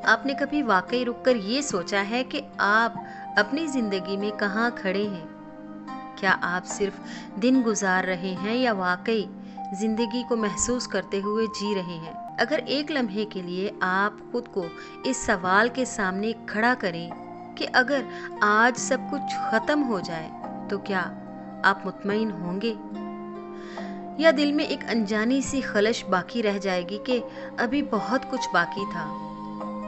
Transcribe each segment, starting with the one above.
आपने कभी वाकई रुककर ये सोचा है कि आप अपनी जिंदगी में कहाँ खड़े हैं? क्या आप सिर्फ दिन गुजार रहे हैं या वाकई जिंदगी को महसूस करते हुए जी रहे हैं? अगर एक लम्हे के लिए आप खुद को इस सवाल के सामने खड़ा करें कि अगर आज सब कुछ खत्म हो जाए तो क्या आप मुतमईन होंगे? या दिल में एक अनजानी सी खलश बाकी रह जाएगी कि अभी बहुत कुछ बाकी था,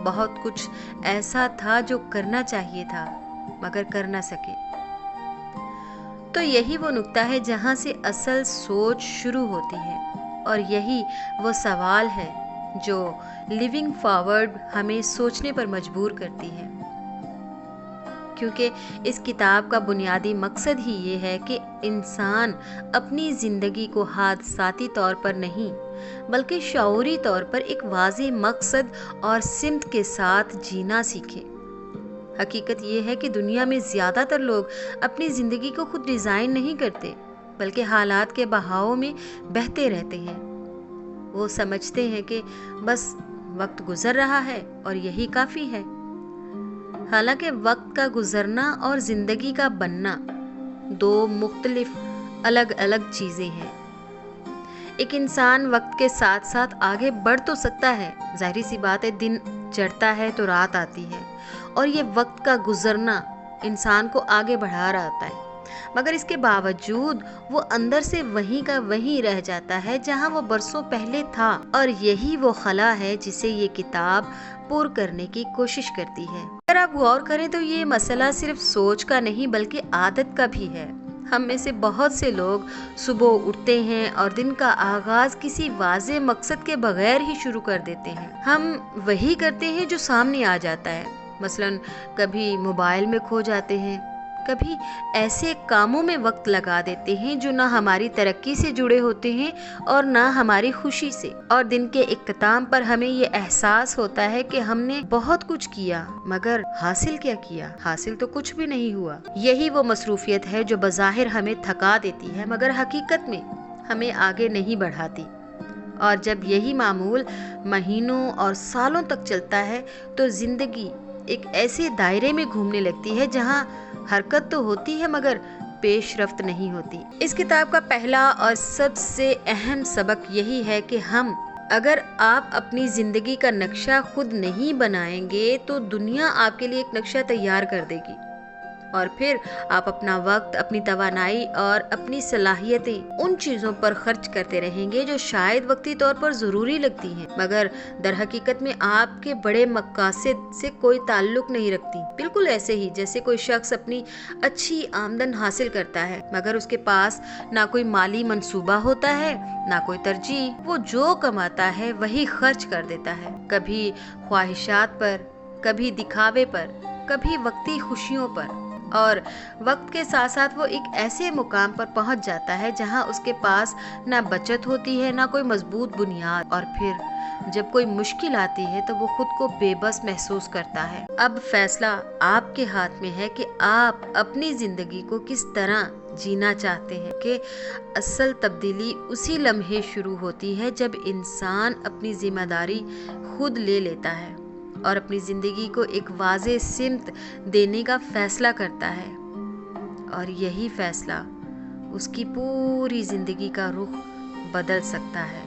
बहुत कुछ ऐसा था जो करना चाहिए था मगर कर ना सके? तो यही वो नुक्ता है जहां से असल सोच शुरू होती है, और यही वो सवाल है जो लिविंग फॉरवर्ड हमें सोचने पर मजबूर करती है। क्योंकि इस किताब का बुनियादी मकसद ही ये है कि इंसान अपनी ज़िंदगी को हादसाती तौर पर नहीं बल्कि शऊरी तौर पर एक वाज़ेह मकसद और सिमत के साथ जीना सीखे। हकीकत ये है कि दुनिया में ज़्यादातर लोग अपनी ज़िंदगी को खुद डिज़ाइन नहीं करते बल्कि हालात के बहाव में बहते रहते हैं। वो समझते हैं कि बस वक्त गुजर रहा है और यही काफ़ी है। हालांकि वक्त का गुजरना और ज़िंदगी का बनना दो मुख्तलिफ अलग अलग चीज़ें हैं। एक इंसान वक्त के साथ साथ आगे बढ़ तो सकता है, जाहिर सी बात है, दिन चढ़ता है तो रात आती है, और ये वक्त का गुजरना इंसान को आगे बढ़ा रहता है, मगर इसके बावजूद वो अंदर से वहीं का वहीं रह जाता है जहां वो बरसों पहले था। और यही वो खला है जिसे ये किताब पूर्ण करने की कोशिश करती है। अगर आप गौर करें तो ये मसला सिर्फ सोच का नहीं बल्कि आदत का भी है। हम में से बहुत से लोग सुबह उठते हैं और दिन का आगाज किसी वाज़ेह मकसद के बगैर ही शुरू कर देते हैं। हम वही करते हैं जो सामने आ जाता है। मसलन कभी मोबाइल में खो जाते हैं, कभी ऐसे कामों में वक्त लगा देते हैं जो ना हमारी तरक्की से जुड़े होते हैं और ना हमारी खुशी से, और दिन के इख्तिताम पर हमें ये एहसास होता है कि हमने बहुत कुछ किया मगर हासिल क्या किया? हासिल तो कुछ भी नहीं हुआ। यही वो मसरूफियत है जो बज़ाहिर हमें थका देती है मगर हकीकत में हमें आगे नहीं बढ़ाती। और जब यही मामूल महीनों और सालों तक चलता है तो जिंदगी एक ऐसे दायरे में घूमने लगती है जहां हरकत तो होती है मगर पेशरफ्त नहीं होती। इस किताब का पहला और सबसे अहम सबक यही है कि अगर आप अपनी जिंदगी का नक्शा खुद नहीं बनाएंगे तो दुनिया आपके लिए एक नक्शा तैयार कर देगी, और फिर आप अपना वक्त, अपनी तवानाई और अपनी सलाहियतें उन चीज़ों पर खर्च करते रहेंगे जो शायद वक्ती तौर पर ज़रूरी लगती हैं मगर दर हकीकत में आपके बड़े मकासद से कोई ताल्लुक नहीं रखती। बिल्कुल ऐसे ही जैसे कोई शख्स अपनी अच्छी आमदन हासिल करता है मगर उसके पास ना कोई माली मंसूबा होता है ना कोई तरजीह। वो जो कमाता है वही खर्च कर देता है, कभी ख्वाहिशात पर, कभी दिखावे पर, कभी वक्ती खुशियों पर, और वक्त के साथ साथ वो एक ऐसे मुकाम पर पहुंच जाता है जहां उसके पास ना बचत होती है ना कोई मजबूत बुनियाद, और फिर जब कोई मुश्किल आती है तो वो खुद को बेबस महसूस करता है। अब फैसला आपके हाथ में है कि आप अपनी जिंदगी को किस तरह जीना चाहते हैं। कि असल तब्दीली उसी लम्हे शुरू होती है जब इंसान अपनी जिम्मेदारी खुद ले लेता है और अपनी ज़िंदगी को एक वाज़ेह सिमत देने का फ़ैसला करता है, और यही फ़ैसला उसकी पूरी ज़िंदगी का रुख बदल सकता है।